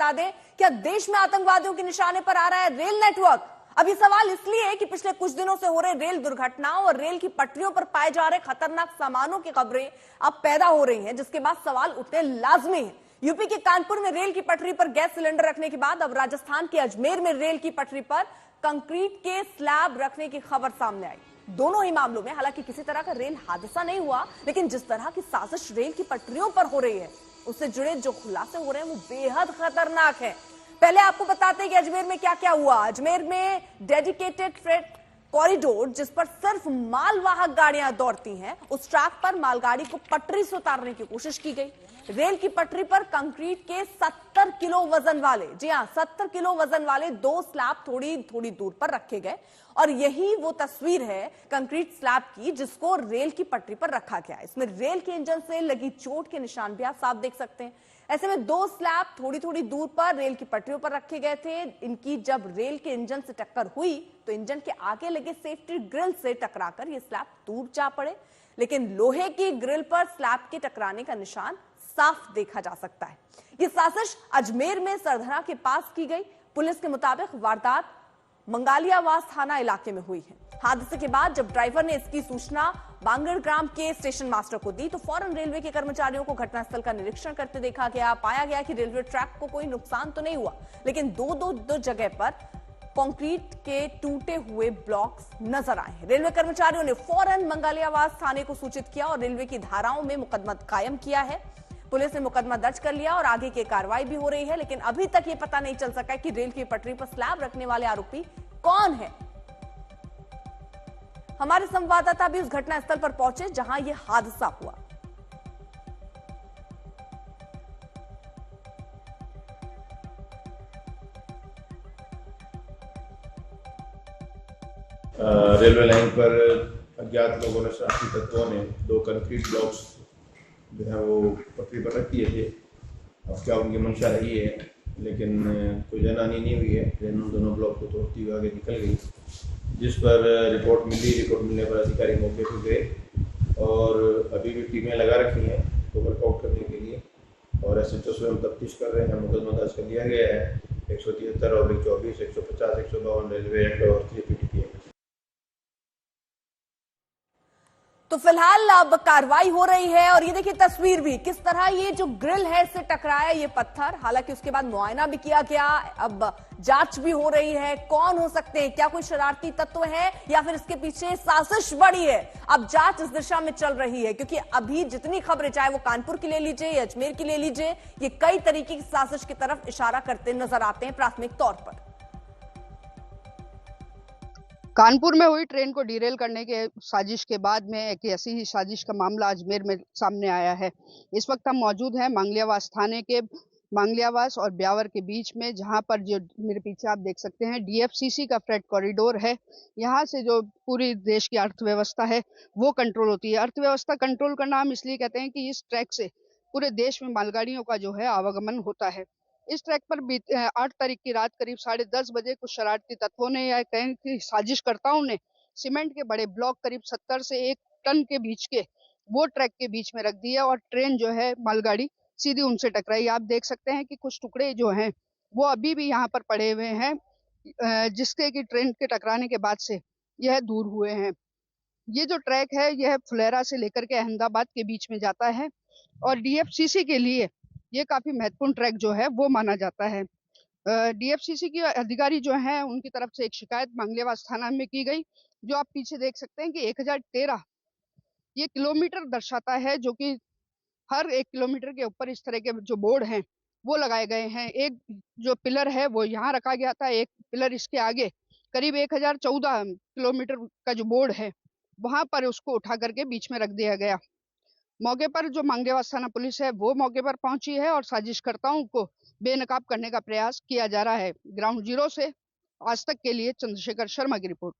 बता दें, क्या देश में आतंकवादियों के निशाने पर आ रहा है रेल नेटवर्क? अब ये सवाल इसलिए है कि पिछले कुछ दिनों से हो रहे रेल दुर्घटनाओं और रेल की पटरियों पर पाए जा रहे खतरनाक सामानों की खबरें अब पैदा हो रही हैं, जिसके बाद सवाल उठने लाजमी है। यूपी के कानपुर में रेल की पटरी पर गैस सिलेंडर रखने के बाद अब राजस्थान के अजमेर में रेल की पटरी पर कंक्रीट के स्लैब रखने की खबर सामने आई। दोनों ही मामलों में हालांकि किसी तरह का रेल हादसा नहीं हुआ, लेकिन जिस तरह की साजिश रेल की पटरियों पर हो रही है उससे जुड़े जो खुलासे हो रहे हैं वो बेहद खतरनाक है। पहले आपको बताते हैं कि अजमेर में क्या क्या हुआ। अजमेर में डेडिकेटेड फ्रेट कॉरिडोर, जिस पर सिर्फ मालवाहक गाड़ियां दौड़ती हैं, उस ट्रैक पर मालगाड़ी को पटरी से उतारने की कोशिश की गई। रेल की पटरी पर कंक्रीट के 70 किलो वजन वाले, जी हां 70 किलो वजन वाले 2 स्लैब थोड़ी थोड़ी दूर पर रखे गए और यही वो तस्वीर है कंक्रीट स्लैब की जिसको रेल की पटरी पर रखा गया। इसमें रेल के इंजन से लगी चोट के निशान भी आप साफ देख सकते हैं। ऐसे में 2 स्लैब थोड़ी थोड़ी दूर पर रेल की पटरियों पर रखे गए थे। इनकी जब रेल के इंजन से टक्कर हुई तो इंजन के आगे लगे सेफ्टी ग्रिल से टकराकर ये स्लैब दूर जा पड़े, लेकिन लोहे की ग्रिल पर स्लैब के टकराने का निशान साफ देखा जा सकता है। ये साजिश अजमेर में सरधरा के पास की गई। पुलिस के मुताबिक वारदात मंगालियावास थाना इलाके में हुई है। हादसे के बाद जब ड्राइवर ने इसकी सूचना बांगड़ ग्राम के स्टेशन मास्टर को दी तो फौरन रेलवे के कर्मचारियों को घटनास्थल का निरीक्षण करते देखा गया। पाया गया कि रेलवे ट्रैक को कोई नुकसान तो नहीं हुआ, लेकिन दो जगह पर कंक्रीट के टूटे हुए ब्लॉक्स नजर आए। रेलवे कर्मचारियों ने फौरन मंगालियावास थाने को सूचित किया और रेलवे की धाराओं में मुकदमा कायम किया है। पुलिस ने मुकदमा दर्ज कर लिया और आगे की कार्रवाई भी हो रही है, लेकिन अभी तक ये पता नहीं चल सका कि रेल की पटरी पर स्लैब रखने वाले आरोपी कौन है। हमारे संवाददाता भी उस घटनास्थल पर पहुंचे जहां यह हादसा हुआ। रेलवे लाइन पर अज्ञात लोगों ने, शरारती तत्वों ने 2 कंक्रीट ब्लॉक्स जो है वो पटरी पर रख दिए थे। अब क्या उनकी मंशा रही है, लेकिन कोई जनहानि नहीं हुई है। ट्रेन उन दोनों ब्लॉक को तोड़ती हुई आगे निकल गई, जिस पर रिपोर्ट मिली। रिपोर्ट मिलने पर अधिकारी मौके पर गए और अभी भी टीमें लगा रखी हैं तो वर्कआउट करने के लिए, और SHO स्वयं तफ्तीश कर रहे हैं। मुकदमा दर्ज कर लिया गया है 173 और 24, 150, 152 रेलवे एक्ट और 3 तो फिलहाल अब कार्रवाई हो रही है और ये देखिए तस्वीर भी किस तरह ये जो ग्रिल है इससे टकराया ये पत्थर। हालांकि उसके बाद मुआयना भी किया गया, अब जांच भी हो रही है। कौन हो सकते हैं, क्या कोई शरारती तत्व है या फिर इसके पीछे साजिश बड़ी है, अब जांच इस दिशा में चल रही है। क्योंकि अभी जितनी खबरें, चाहे वो कानपुर की ले लीजिए या अजमेर की ले लीजिए, ये कई तरीके की साजिश की तरफ इशारा करते नजर आते हैं प्राथमिक तौर पर। कानपुर में हुई ट्रेन को डिरेल करने के साजिश के बाद में एक ऐसी ही साजिश का मामला अजमेर में सामने आया है। इस वक्त हम मौजूद हैं मंगलियावास थाने के मंगलियावास और ब्यावर के बीच में, जहां पर जो मेरे पीछे आप देख सकते हैं DFCC का फ्रेट कॉरिडोर है। यहाँ से जो पूरी देश की अर्थव्यवस्था है वो कंट्रोल होती है। अर्थव्यवस्था कंट्रोल का नाम इसलिए कहते हैं कि इस ट्रैक से पूरे देश में मालगाड़ियों का जो है आवागमन होता है। इस ट्रैक पर 8 तारीख की रात करीब 10:30 बजे कुछ शरारती तत्वों ने या कहें कि साजिशकर्ताओं ने सीमेंट के बड़े ब्लॉक करीब 70 से 1 टन के बीच के वो ट्रैक के बीच में रख दिया और ट्रेन जो है मालगाड़ी सीधी उनसे टकराई। आप देख सकते हैं कि कुछ टुकड़े जो हैं वो अभी भी यहाँ पर पड़े हुए हैं, जिसके कि ट्रेन के टकराने के बाद से यह दूर हुए हैं। ये जो ट्रैक है यह फुलेरा से लेकर के अहमदाबाद के बीच में जाता है और DFCC के लिए ये काफी महत्वपूर्ण ट्रैक जो है वो माना जाता है। DFCC के अधिकारी जो हैं उनकी तरफ से एक शिकायत मंगलियावास थाना में की गई, जो आप पीछे देख सकते हैं कि 1013 ये किलोमीटर दर्शाता है, जो कि हर 1 किलोमीटर के ऊपर इस तरह के जो बोर्ड हैं वो लगाए गए हैं। एक जो पिलर है वो यहाँ रखा गया था, एक पिलर इसके आगे करीब 1014 किलोमीटर का जो बोर्ड है वहां पर उसको उठा करके बीच में रख दिया गया। मौके पर जो मंगलियावास थाना पुलिस है वो मौके पर पहुंची है और साजिशकर्ताओं को बेनकाब करने का प्रयास किया जा रहा है। ग्राउंड जीरो से आज तक के लिए चंद्रशेखर शर्मा की रिपोर्ट।